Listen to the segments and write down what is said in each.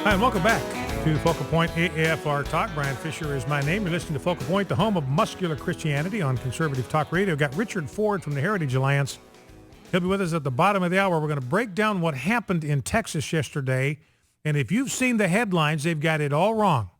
Hi, and welcome back to Focal Point AAFR Talk. Brian Fisher is my name. You're listening to Focal Point, the home of muscular Christianity on Conservative Talk Radio. We've got Richard Ford from the Heritage Alliance. He'll be with us at the bottom of the hour. We're going to break down what happened in Texas yesterday. And if you've seen the headlines, they've got it all wrong.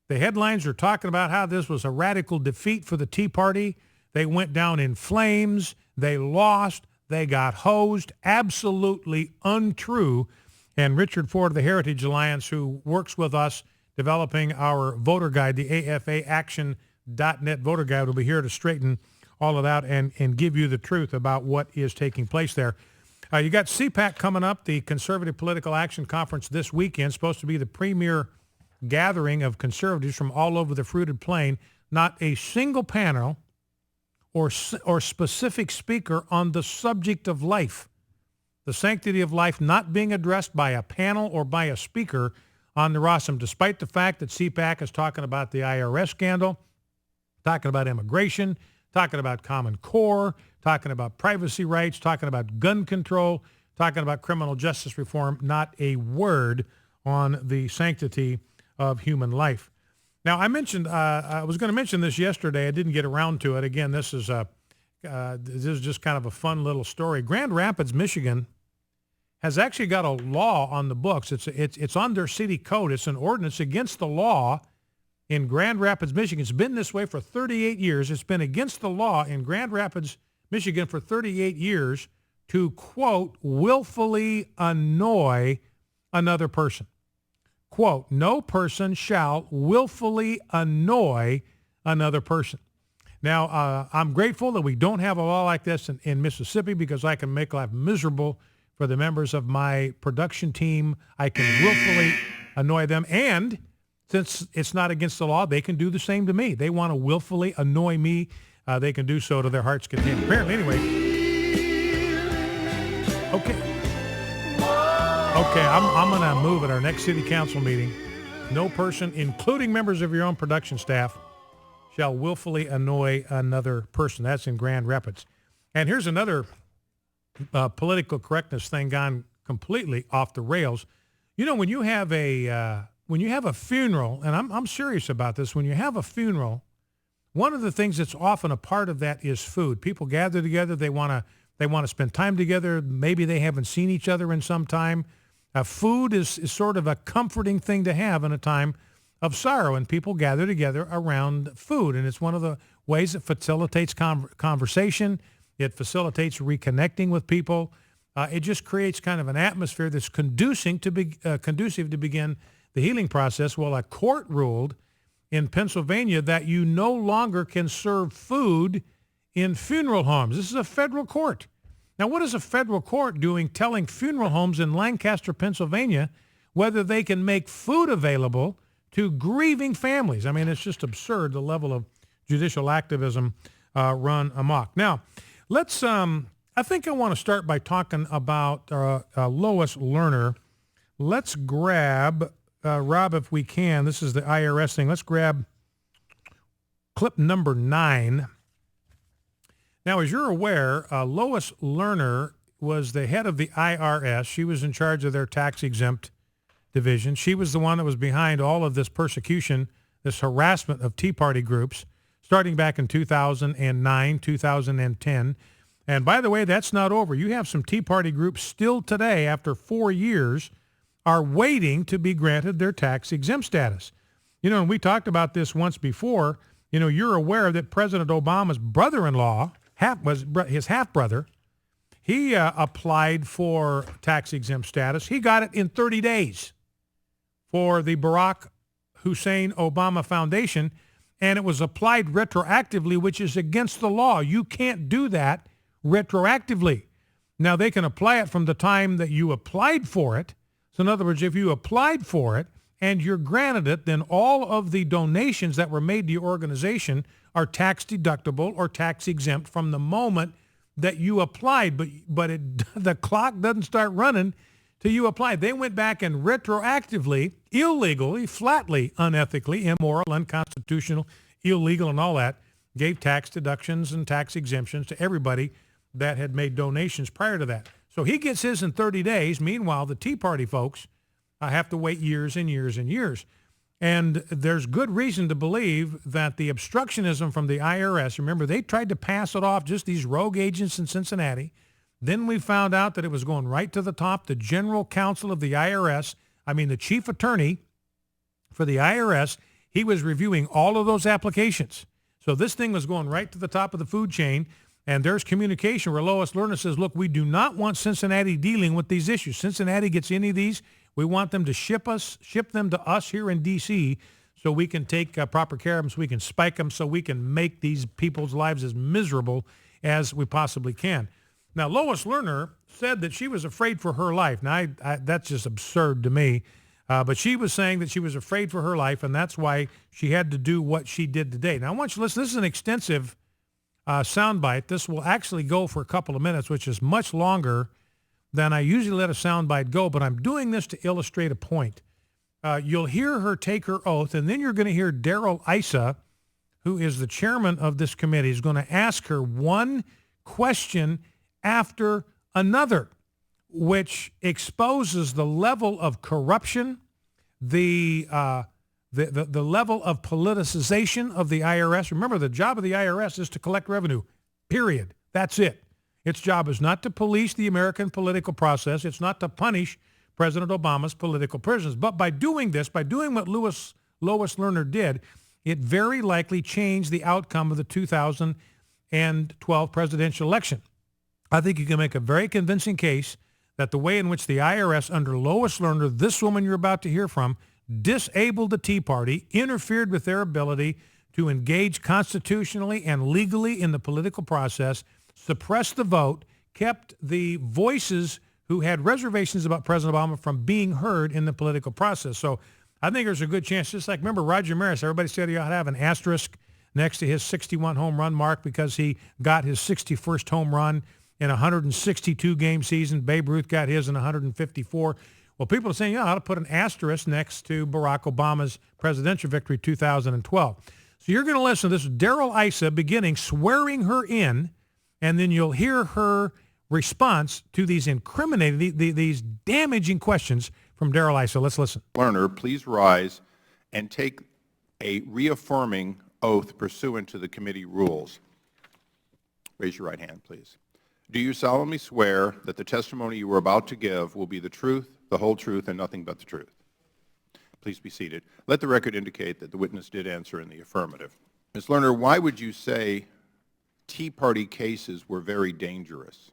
The headlines are talking about how this was a radical defeat for the Tea Party. They went down in flames. They lost. They got hosed. Absolutely untrue. And Richard Ford of the Heritage Alliance, who works with us developing our voter guide, the AFAaction.net voter guide, will be here to straighten all of that and give you the truth about what is taking place there. You got CPAC coming up, the Conservative Political Action Conference this weekend, supposed to be the premier gathering of conservatives from all over the fruited plain. Not a single panel or specific speaker on the subject of life. The sanctity of life not being addressed by a panel or by a speaker on the rostrum, despite the fact that CPAC is talking about the IRS scandal, talking about immigration, talking about Common Core, talking about privacy rights, talking about gun control, talking about criminal justice reform, not a word on the sanctity of human life. Now, I was going to mention this yesterday. I didn't get around to it. Again, this is just kind of a fun little story. Grand Rapids, Michigan, has actually got a law on the books. It's on their city code. It's an ordinance against the law in Grand Rapids, Michigan. It's been this way for 38 years. It's been against the law in Grand Rapids, Michigan for 38 years to, quote, willfully annoy another person. Quote, no person shall willfully annoy another person. Now, I'm grateful that we don't have a law like this in Mississippi because I can make life miserable for the members of my production team. I can willfully annoy them. And since it's not against the law, they can do the same to me. They want to willfully annoy me. They can do so to their heart's content. Apparently, anyway. Okay, I'm going to move at our next city council meeting. No person, including members of your own production staff, shall willfully annoy another person. That's in Grand Rapids. And here's another political correctness thing gone completely off the rails. You know, when you have a funeral, and I'm serious about this, when you have a funeral, one of the things that's often a part of that is food. People gather together. They want to spend time together. Maybe they haven't seen each other in some time. Food is sort of a comforting thing to have in a time of sorrow, and people gather together around food. And it's one of the ways it facilitates conversation. It facilitates reconnecting with people. It just creates kind of an atmosphere that's conducive to begin the healing process. Well, a court ruled in Pennsylvania that you no longer can serve food in funeral homes. This is a federal court. Now, what is a federal court doing telling funeral homes in Lancaster, Pennsylvania, whether they can make food available to grieving families? I mean, it's just absurd, the level of judicial activism run amok. Now, let's, I think I want to start by talking about Lois Lerner. Let's grab, Rob, if we can, this is the IRS thing. Let's grab clip number 9. Now, as you're aware, Lois Lerner was the head of the IRS. She was in charge of their tax-exempt division. She was the one that was behind all of this persecution, this harassment of Tea Party groups, starting back in 2009, 2010. And by the way, that's not over. You have some Tea Party groups still today, after 4 years, are waiting to be granted their tax-exempt status. You know, and we talked about this once before. You know, you're aware that President Obama's brother-in-law, his half-brother, he applied for tax-exempt status. He got it in 30 days for the Barack Hussein Obama Foundation, and it was applied retroactively, which is against the law. You can't do that retroactively. Now, they can apply it from the time that you applied for it. So in other words, if you applied for it and you're granted it, then all of the donations that were made to your organization are tax deductible or tax exempt from the moment that you applied. But the clock doesn't start running till you apply. They went back and retroactively, illegally, flatly, unethically, immoral, unconstitutional, illegal, and all that, gave tax deductions and tax exemptions to everybody that had made donations prior to that. So he gets his in 30 days. Meanwhile, the Tea Party folks have to wait years and years and years. And there's good reason to believe that the obstructionism from the IRS, remember, they tried to pass it off, just these rogue agents in Cincinnati. Then we found out that it was going right to the top. The general counsel of the IRS, the chief attorney for the IRS, he was reviewing all of those applications. So this thing was going right to the top of the food chain. And there's communication where Lois Lerner says, look, we do not want Cincinnati dealing with these issues. Cincinnati gets any of these, we want them to ship them to us here in D.C. so we can take proper care of them, so we can spike them, so we can make these people's lives as miserable as we possibly can. Now, Lois Lerner said that she was afraid for her life. Now, that's just absurd to me. But she was saying that she was afraid for her life, and that's why she had to do what she did today. Now, I want you to listen. This is an extensive soundbite. This will actually go for a couple of minutes, which is much longer than I usually let a soundbite go, but I'm doing this to illustrate a point. You'll hear her take her oath, and then you're going to hear Darrell Issa, who is the chairman of this committee, is going to ask her one question after another, which exposes the level of corruption, the level of politicization of the IRS. Remember, the job of the IRS is to collect revenue, period. That's it. Its job is not to police the American political process. It's not to punish President Obama's political prisoners. But by doing this, by doing what Lois Lerner did, it very likely changed the outcome of the 2012 presidential election. I think you can make a very convincing case that the way in which the IRS under Lois Lerner, this woman you're about to hear from, disabled the Tea Party, interfered with their ability to engage constitutionally and legally in the political process, suppressed the vote, kept the voices who had reservations about President Obama from being heard in the political process. So I think there's a good chance, just like, remember Roger Maris, everybody said he ought to have an asterisk next to his 61 home run mark because he got his 61st home run in a 162-game season. Babe Ruth got his in 154. Well, people are saying, yeah, I ought to put an asterisk next to Barack Obama's presidential victory 2012. So you're going to listen to this. Darrell Issa beginning swearing her in, and then you'll hear her response to these incriminating, these damaging questions from Darrell Issa. Let's listen. Lerner, please rise and take a reaffirming oath pursuant to the committee rules. Raise your right hand, please. Do you solemnly swear that the testimony you are about to give will be the truth, the whole truth, and nothing but the truth? Please be seated. Let the record indicate that the witness did answer in the affirmative. Ms. Lerner, why would you say Tea Party cases were very dangerous?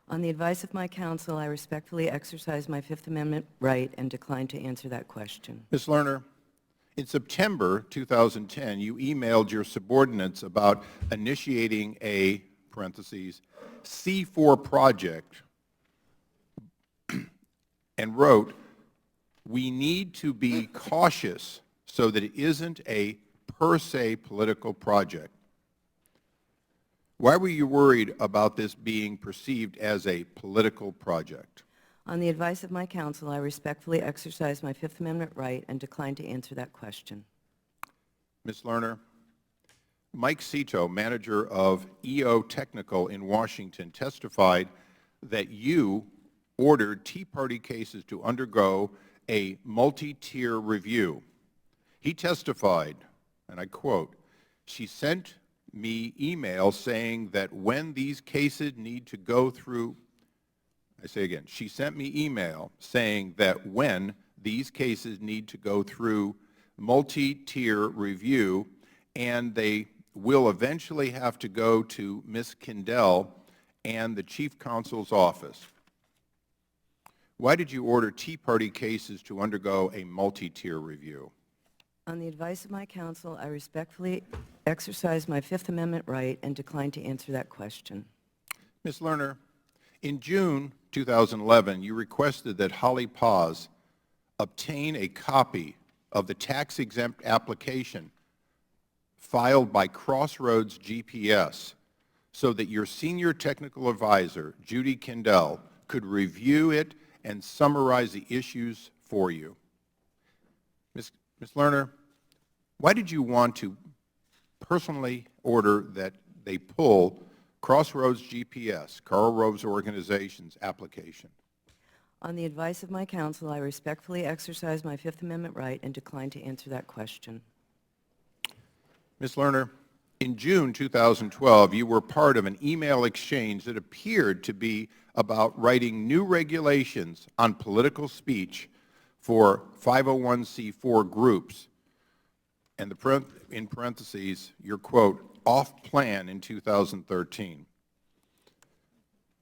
On the advice of my counsel, I respectfully exercise my Fifth Amendment right and decline to answer that question. Ms. Lerner, in September 2010, you emailed your subordinates about initiating a, parentheses, C4 project and wrote, we need to be cautious so that it isn't a per se political project. Why were you worried about this being perceived as a political project? On the advice of my counsel, I respectfully exercise my Fifth Amendment right and decline to answer that question. Ms. Lerner, Mike Cito, manager of EO Technical in Washington, testified that you ordered Tea Party cases to undergo a multi-tier review. He testified, and I quote, she sent me email saying that when these cases need to go through, I say again, she sent me email saying that when these cases need to go through multi-tier review and they will eventually have to go to Ms. Kindell and the Chief Counsel's office. Why did you order Tea Party cases to undergo a multi-tier review? On the advice of my counsel, I respectfully exercise my Fifth Amendment right and decline to answer that question. Ms. Lerner, in June 2011, you requested that Holly Paz obtain a copy of the tax-exempt application filed by Crossroads GPS so that your senior technical advisor, Judy Kindell, could review it and summarize the issues for you. Ms. Lerner, why did you want to personally order that they pull Crossroads GPS, Karl Rove's organization's application? On the advice of my counsel, I respectfully exercise my Fifth Amendment right and decline to answer that question. Ms. Lerner, in June 2012, you were part of an email exchange that appeared to be about writing new regulations on political speech for 501c4 groups, and in parentheses, your quote, off plan in 2013.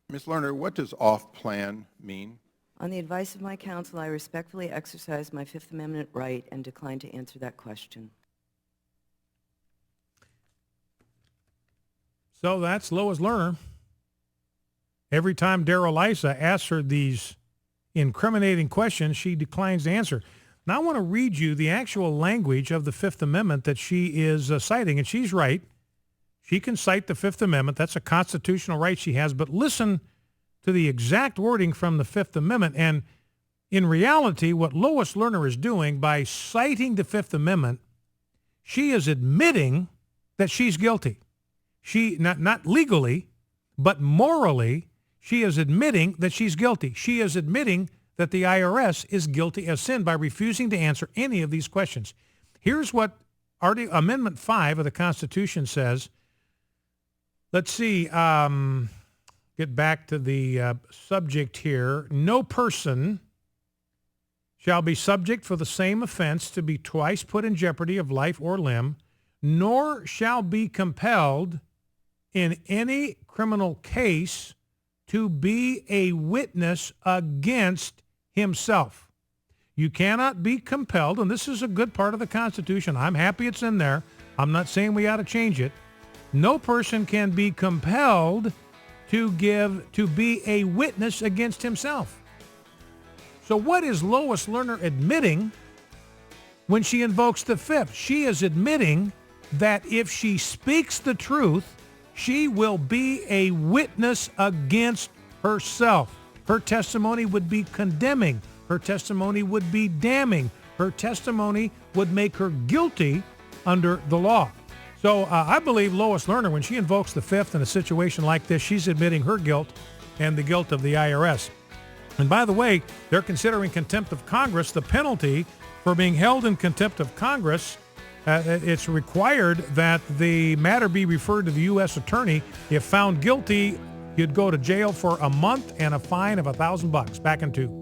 Ms. Lerner, what does off plan mean? On the advice of my counsel, I respectfully exercise my Fifth Amendment right and decline to answer that question. So that's Lois Lerner. Every time Darrell Issa asks her these incriminating questions, she declines to answer. Now I want to read you the actual language of the Fifth Amendment that she is citing, and she's right. She can cite the Fifth Amendment. That's a constitutional right she has, but listen to the exact wording from the Fifth Amendment. And in reality, what Lois Lerner is doing by citing the Fifth Amendment, she is admitting that she's guilty. She, not legally, but morally, she is admitting that she's guilty. She is admitting that the IRS is guilty of sin by refusing to answer any of these questions. Here's what Amendment 5 of the Constitution says. Let's see, get back to the subject here. No person shall be subject for the same offense to be twice put in jeopardy of life or limb, nor shall be compelled in any criminal case to be a witness against himself. You cannot be compelled, and this is a good part of the Constitution. I'm happy it's in there. I'm not saying we ought to change it. No person can be compelled to be a witness against himself. So what is Lois Lerner admitting when she invokes the Fifth? She is admitting that if she speaks the truth, she will be a witness against herself. Her testimony would be condemning. Her testimony would be damning. Her testimony would make her guilty under the law. So I believe Lois Lerner, when she invokes the Fifth in a situation like this, she's admitting her guilt and the guilt of the IRS. And by the way, they're considering contempt of Congress. The penalty for being held in contempt of Congress, it's required that the matter be referred to the U.S. attorney. If found guilty, you'd go to jail for a month and a fine of $1,000. Back in 2.